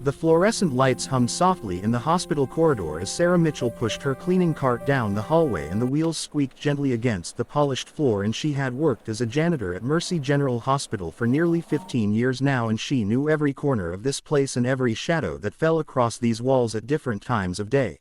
The fluorescent lights hummed softly in the hospital corridor as Sarah Mitchell pushed her cleaning cart down the hallway and the wheels squeaked gently against the polished floor. And she had worked as a janitor at Mercy General Hospital for nearly 15 years now, and she knew every corner of this place and every shadow that fell across these walls at different times of day.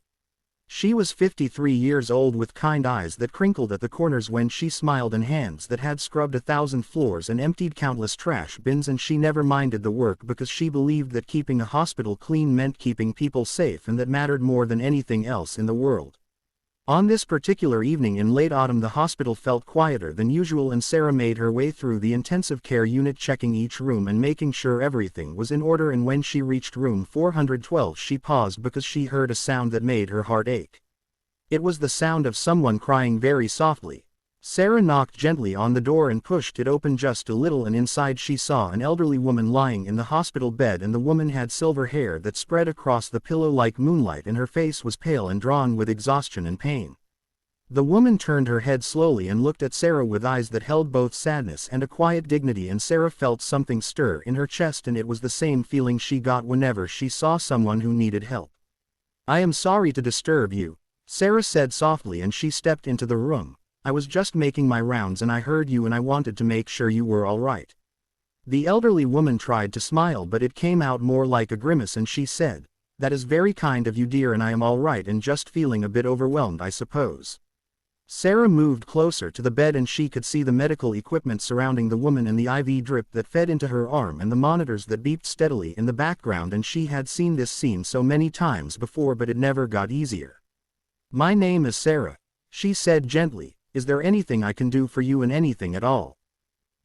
She was 53 years old, with kind eyes that crinkled at the corners when she smiled and hands that had scrubbed 1,000 floors and emptied countless trash bins, and she never minded the work because she believed that keeping a hospital clean meant keeping people safe, and that mattered more than anything else in the world. On this particular evening in late autumn, the hospital felt quieter than usual, and Sarah made her way through the intensive care unit, checking each room and making sure everything was in order. And when she reached room 412, she paused because she heard a sound that made her heart ache. It was the sound of someone crying very softly. Sarah knocked gently on the door and pushed it open just a little, and inside she saw an elderly woman lying in the hospital bed, and the woman had silver hair that spread across the pillow like moonlight, and her face was pale and drawn with exhaustion and pain. The woman turned her head slowly and looked at Sarah with eyes that held both sadness and a quiet dignity, and Sarah felt something stir in her chest, and it was the same feeling she got whenever she saw someone who needed help. "I am sorry to disturb you," Sarah said softly, and she stepped into the room. "I was just making my rounds and I heard you, and I wanted to make sure you were all right." The elderly woman tried to smile, but it came out more like a grimace, and she said, "That is very kind of you, dear, and I am all right and just feeling a bit overwhelmed, I suppose." Sarah moved closer to the bed and she could see the medical equipment surrounding the woman and the IV drip that fed into her arm and the monitors that beeped steadily in the background, and she had seen this scene so many times before, but it never got easier. "My name is Sarah," she said gently. "Is there anything I can do for you, and anything at all?"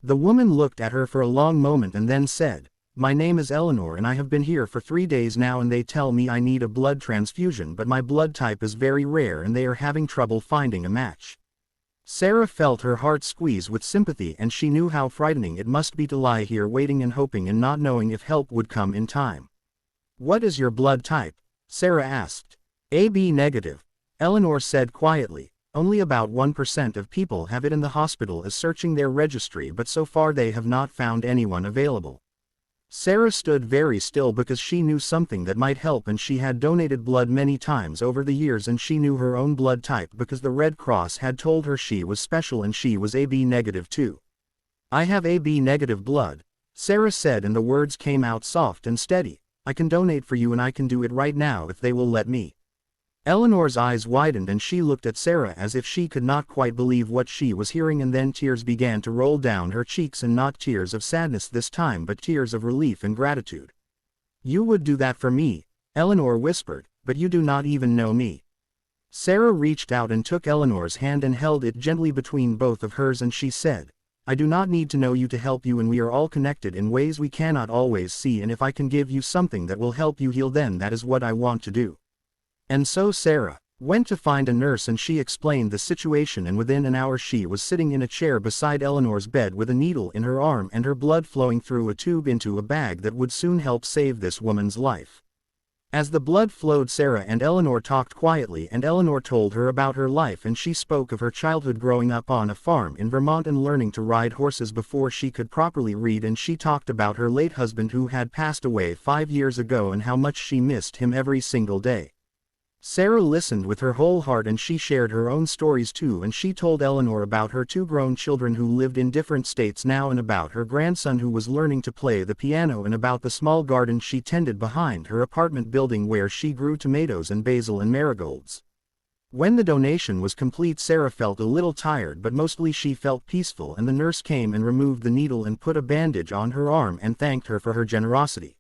The woman looked at her for a long moment and then said, "My name is Eleanor, and I have been here for 3 days now, and they tell me I need a blood transfusion, but my blood type is very rare and they are having trouble finding a match." Sarah felt her heart squeeze with sympathy, and she knew how frightening it must be to lie here waiting and hoping and not knowing if help would come in time. "What is your blood type?" Sarah asked. "AB negative," Eleanor said quietly. "Only about 1% of people have it, and the hospital is searching their registry, but so far they have not found anyone available." Sarah stood very still because she knew something that might help, and she had donated blood many times over the years, and she knew her own blood type because the Red Cross had told her she was special, and she was AB negative too. "I have AB negative blood," Sarah said, and the words came out soft and steady. "I can donate for you, and I can do it right now if they will let me." Eleanor's eyes widened and she looked at Sarah as if she could not quite believe what she was hearing, and then tears began to roll down her cheeks, and not tears of sadness this time, but tears of relief and gratitude. "You would do that for me," Eleanor whispered, "but you do not even know me." Sarah reached out and took Eleanor's hand and held it gently between both of hers, and she said, "I do not need to know you to help you, and we are all connected in ways we cannot always see, and if I can give you something that will help you heal, then that is what I want to do." And so Sarah went to find a nurse, and she explained the situation, and within an hour she was sitting in a chair beside Eleanor's bed with a needle in her arm and her blood flowing through a tube into a bag that would soon help save this woman's life. As the blood flowed, Sarah and Eleanor talked quietly, and Eleanor told her about her life, and she spoke of her childhood growing up on a farm in Vermont and learning to ride horses before she could properly read, and she talked about her late husband who had passed away 5 years ago and how much she missed him every single day. Sarah listened with her whole heart, and she shared her own stories too, and she told Eleanor about her 2 grown children who lived in different states now, and about her grandson who was learning to play the piano, and about the small garden she tended behind her apartment building where she grew tomatoes and basil and marigolds. When the donation was complete, Sarah felt a little tired, but mostly she felt peaceful, and the nurse came and removed the needle and put a bandage on her arm and thanked her for her generosity.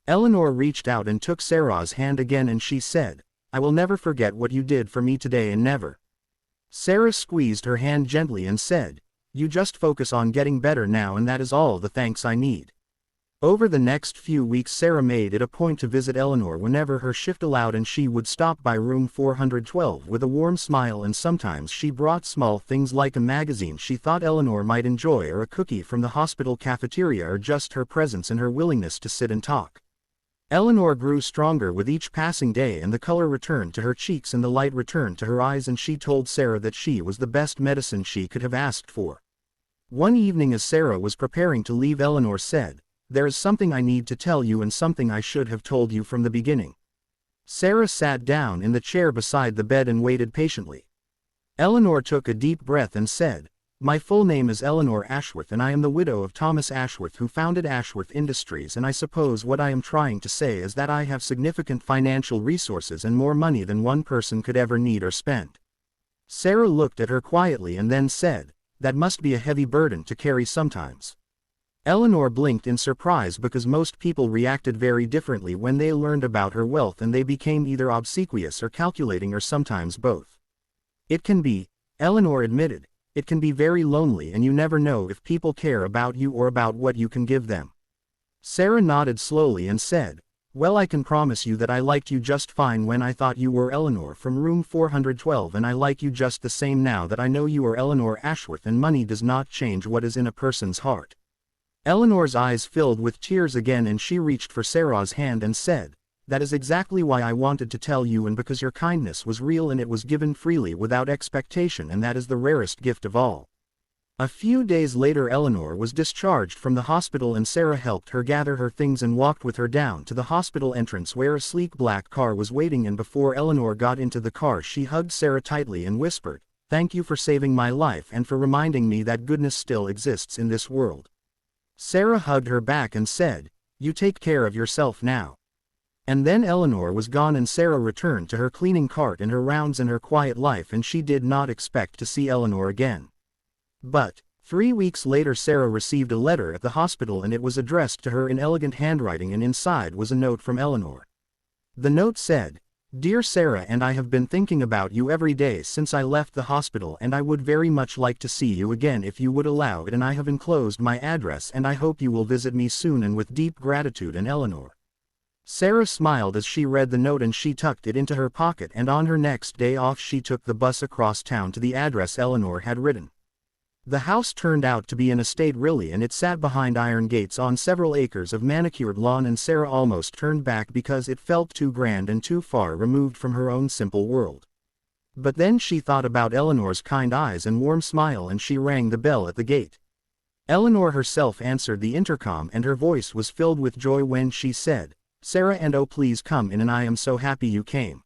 Eleanor reached out and took Sarah's hand again, and she said, "I will never forget what you did for me today, and never." Sarah squeezed her hand gently and said, "You just focus on getting better now, and that is all the thanks I need." Over the next few weeks, Sarah made it a point to visit Eleanor whenever her shift allowed, and she would stop by room 412 with a warm smile, and sometimes she brought small things like a magazine she thought Eleanor might enjoy, or a cookie from the hospital cafeteria, or just her presence and her willingness to sit and talk. Eleanor grew stronger with each passing day, and the color returned to her cheeks and the light returned to her eyes, and she told Sarah that she was the best medicine she could have asked for. One evening as Sarah was preparing to leave, Eleanor said, There is something I need to tell you and something I should have told you from the beginning. Sarah sat down in the chair beside the bed and waited patiently. Eleanor took a deep breath and said, "My full name is Eleanor Ashworth and I am the widow of Thomas Ashworth who founded Ashworth Industries, and I suppose what I am trying to say is that I have significant financial resources and more money than one person could ever need or spend." Sarah looked at her quietly and then said, "That must be a heavy burden to carry sometimes." Eleanor blinked in surprise because most people reacted very differently when they learned about her wealth, and they became either obsequious or calculating or sometimes both. "It can be," Eleanor admitted, "it can be very lonely and you never know if people care about you or about what you can give them." Sarah nodded slowly and said, "Well, I can promise you that I liked you just fine when I thought you were Eleanor from room 412, and I like you just the same now that I know you are Eleanor Ashworth, and money does not change what is in a person's heart." Eleanor's eyes filled with tears again and she reached for Sarah's hand and said, "That is exactly why I wanted to tell you, and because your kindness was real and it was given freely without expectation, and that is the rarest gift of all." A few days later Eleanor was discharged from the hospital and Sarah helped her gather her things and walked with her down to the hospital entrance where a sleek black car was waiting, and before Eleanor got into the car she hugged Sarah tightly and whispered, "Thank you for saving my life and for reminding me that goodness still exists in this world." Sarah hugged her back and said, "You take care of yourself now." And then Eleanor was gone and Sarah returned to her cleaning cart and her rounds and her quiet life, and she did not expect to see Eleanor again. But 3 weeks later Sarah received a letter at the hospital, and it was addressed to her in elegant handwriting, and inside was a note from Eleanor. The note said, "Dear Sarah, and I have been thinking about you every day since I left the hospital, and I would very much like to see you again if you would allow it, and I have enclosed my address and I hope you will visit me soon, and with deep gratitude, and Eleanor." Sarah smiled as she read the note and she tucked it into her pocket, and on her next day off she took the bus across town to the address Eleanor had written. The house turned out to be an estate really, and it sat behind iron gates on several acres of manicured lawn, and Sarah almost turned back because it felt too grand and too far removed from her own simple world. But then she thought about Eleanor's kind eyes and warm smile, and she rang the bell at the gate. Eleanor herself answered the intercom, and her voice was filled with joy when she said, "Sarah, and oh please come in, and I am so happy you came."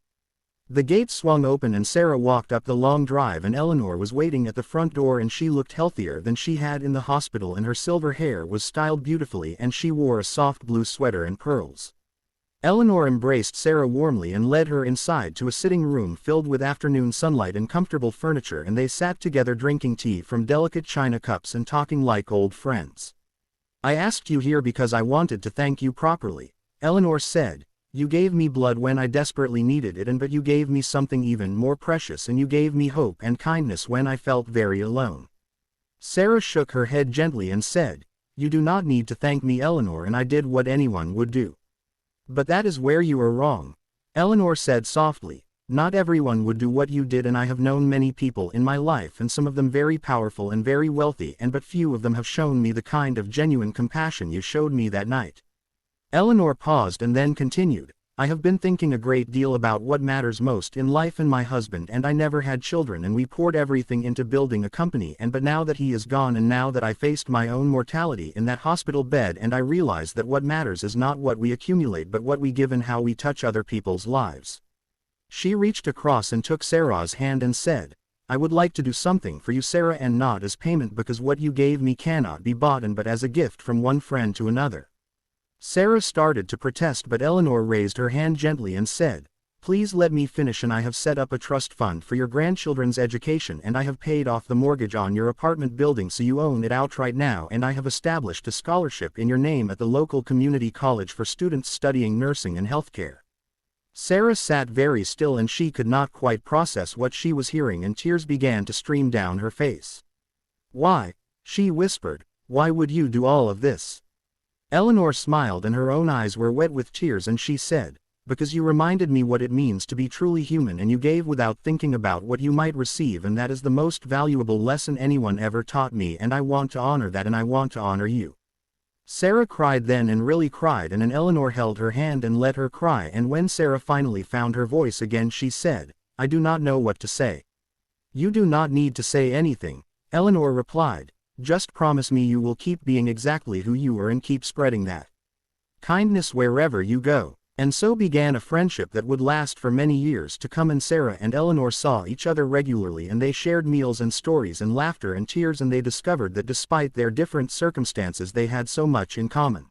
The gate swung open and Sarah walked up the long drive, and Eleanor was waiting at the front door, and she looked healthier than she had in the hospital, and her silver hair was styled beautifully, and she wore a soft blue sweater and pearls. Eleanor embraced Sarah warmly and led her inside to a sitting room filled with afternoon sunlight and comfortable furniture, and they sat together drinking tea from delicate china cups and talking like old friends. "I asked you here because I wanted to thank you properly," Eleanor said. "You gave me blood when I desperately needed it, but you gave me something even more precious, and you gave me hope and kindness when I felt very alone." Sarah shook her head gently and said, "You do not need to thank me, Eleanor, and I did what anyone would do." "But that is where you are wrong," Eleanor said softly. "Not everyone would do what you did, and I have known many people in my life, and some of them very powerful and very wealthy, and but few of them have shown me the kind of genuine compassion you showed me that night." Eleanor paused and then continued, "I have been thinking a great deal about what matters most in life, and my husband and I never had children, and we poured everything into building a company, and but now that he is gone, and now that I faced my own mortality in that hospital bed, and I realize that what matters is not what we accumulate but what we give and how we touch other people's lives." She reached across and took Sarah's hand and said, "I would like to do something for you, Sarah, and not as payment, because what you gave me cannot be bought, and but as a gift from one friend to another." Sarah started to protest, but Eleanor raised her hand gently and said, "Please let me finish, and I have set up a trust fund for your grandchildren's education, and I have paid off the mortgage on your apartment building so you own it outright now, and I have established a scholarship in your name at the local community college for students studying nursing and healthcare." Sarah sat very still and she could not quite process what she was hearing, and tears began to stream down her face. "Why?" she whispered. "Why would you do all of this?" Eleanor smiled and her own eyes were wet with tears, and she said, "Because you reminded me what it means to be truly human, and you gave without thinking about what you might receive, and that is the most valuable lesson anyone ever taught me, and I want to honor that, and I want to honor you." Sarah cried then, and really cried, and then Eleanor held her hand and let her cry, and when Sarah finally found her voice again she said, "I do not know what to say." "You do not need to say anything," Eleanor replied. Just promise me you will keep being exactly who you are and keep spreading that kindness wherever you go. And so began a friendship that would last for many years to come, and Sarah and Eleanor saw each other regularly, and they shared meals and stories and laughter and tears, and they discovered that despite their different circumstances they had so much in common.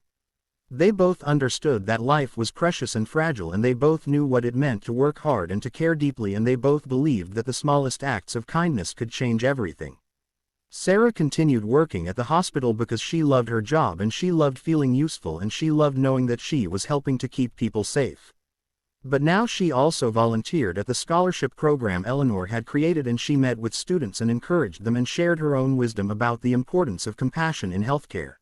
They both understood that life was precious and fragile, and they both knew what it meant to work hard and to care deeply, and they both believed that the smallest acts of kindness could change everything. Sarah continued working at the hospital because she loved her job and she loved feeling useful and she loved knowing that she was helping to keep people safe. But now she also volunteered at the scholarship program Eleanor had created, and she met with students and encouraged them and shared her own wisdom about the importance of compassion in healthcare.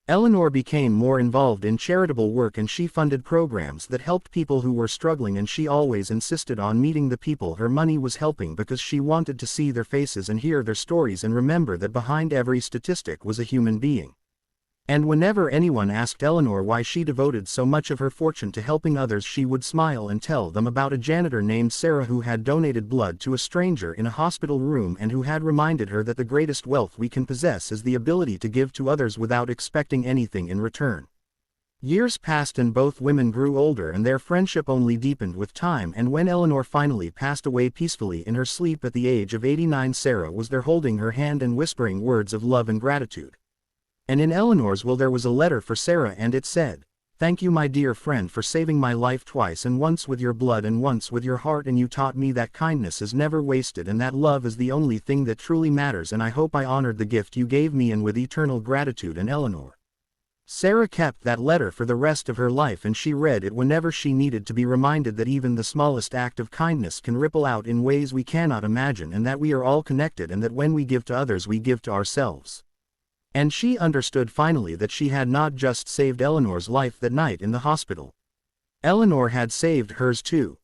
Eleanor became more involved in charitable work and she funded programs that helped people who were struggling, and she always insisted on meeting the people her money was helping because she wanted to see their faces and hear their stories and remember that behind every statistic was a human being. And whenever anyone asked Eleanor why she devoted so much of her fortune to helping others, she would smile and tell them about a janitor named Sarah who had donated blood to a stranger in a hospital room and who had reminded her that the greatest wealth we can possess is the ability to give to others without expecting anything in return. Years passed and both women grew older, and their friendship only deepened with time, and when Eleanor finally passed away peacefully in her sleep at the age of 89, Sarah was there holding her hand and whispering words of love and gratitude. And in Eleanor's will there was a letter for Sarah, and it said, "Thank you, my dear friend, for saving my life twice, and once with your blood and once with your heart, and you taught me that kindness is never wasted and that love is the only thing that truly matters, and I hope I honored the gift you gave me, and with eternal gratitude." And Eleanor. Sarah kept that letter for the rest of her life, and she read it whenever she needed to be reminded that even the smallest act of kindness can ripple out in ways we cannot imagine, and that we are all connected, and that when we give to others we give to ourselves. And she understood finally that she had not just saved Eleanor's life that night in the hospital. Eleanor had saved hers too.